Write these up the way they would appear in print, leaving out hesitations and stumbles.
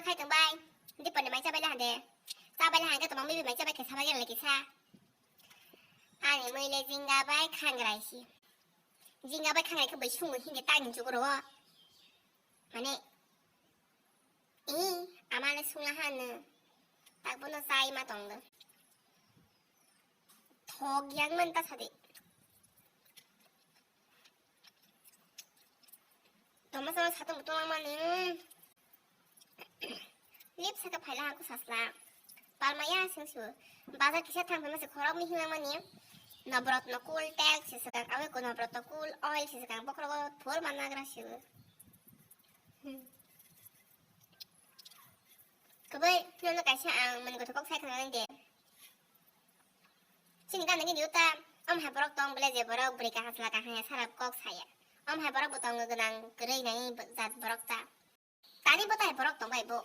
khai tầng bay đi phần máy cho bay là hẳn đề sao bay là hẳn cái tụi mong bị máy cho bay cái sao bay cái là cái xa 아니 뭐 이래 진가바이 칸그라이시 진가바이 칸그라이 그 뭐 흉은 힘게 따는 쪽으로 아니 이 아마네 숭라하는 딱 보는 사이마 동거 독양만 따사디 도마서 사도 못 동양만은 립스가 발라하고 샀어 발마야 생수 바자 기사 탕 보면서 걸어오면 희망만이야 너브라토 쿨 땡 시스강 아웨고 너브라토 쿨 오일 시스강 버크라고 볼 만나그라시고 그걸 필요는 가시 안 먹는 것도 꼭 생각하는데 지니까 내게 뉴타 해버럭 똥 블레제 버럭 브리카 하슬라가 하냐 사람 꼭 사야 해버럭 부똥 그냥 그레이 나이 자 버럭자 다니보다 해버럭 똥 바이보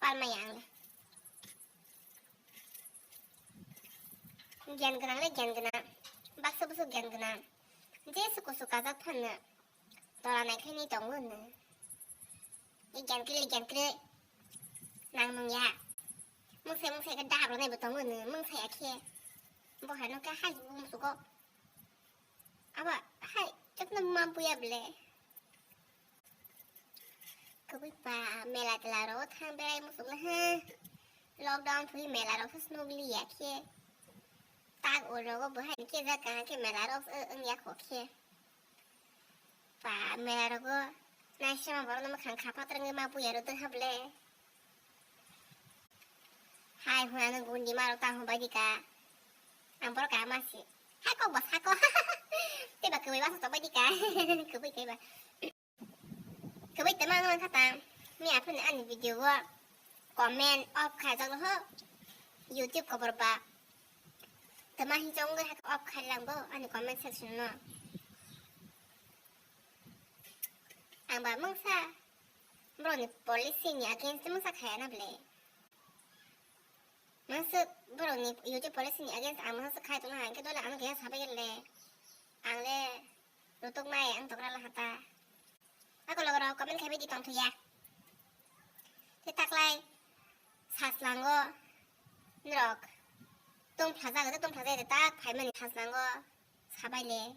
빨마양 ज्ञान गना ले ज्ञान गना बाक्स बुसु ज्ञान गना जे सुको सुका जा फन तोरा नाय खैनि दंगन इ ज्ञान के नांग मंगया मुंसे का दाब रो नाय बो दंगन मुंसे आखे बो हानो का हाय बुम सुको आबा हाय जकन मा बुया ब्ले कबि पा मेला तलारो थां बेराय मुसुक ल ह लॉकडाउन थुई मेला रो स्नोबली आखे ताक ओरोगो बहाय के जा कहां के मेला रो या खोखे पा मेला रो नाशमा बरो न खां खापा तरंग मा बुया रो त हबले हाय हुआन गुंडी मारो ता हो बादिका आं बरो का मासी हाय को बस हाको ते बा कबि वास तो बादिका कबि केबा कबि तमा न खाता मी आपन अन वीडियो वा कमेंट ऑफ खा जग हो YouTube को बरबा तमा हि जंग हाक ऑफ खालांबो अनि कमेंट सेक्शन न आंबा मंगसा ब्रोनि पॉलिसी नि अगेंस्ट मंगसा खाया ना ब्ले मंगस ब्रोनि YouTube पॉलिसी नि अगेंस्ट आं मंगस खाय तो ना के दोला आं के साबे गेले आंले रुतुक माय आं तोकरा ला हाता आको लगरो कमेंट खाबे दि तंग थुया ते ताकलाय सासलांगो नरक 똥 plaza 딱 발면이 탔는 거 사발래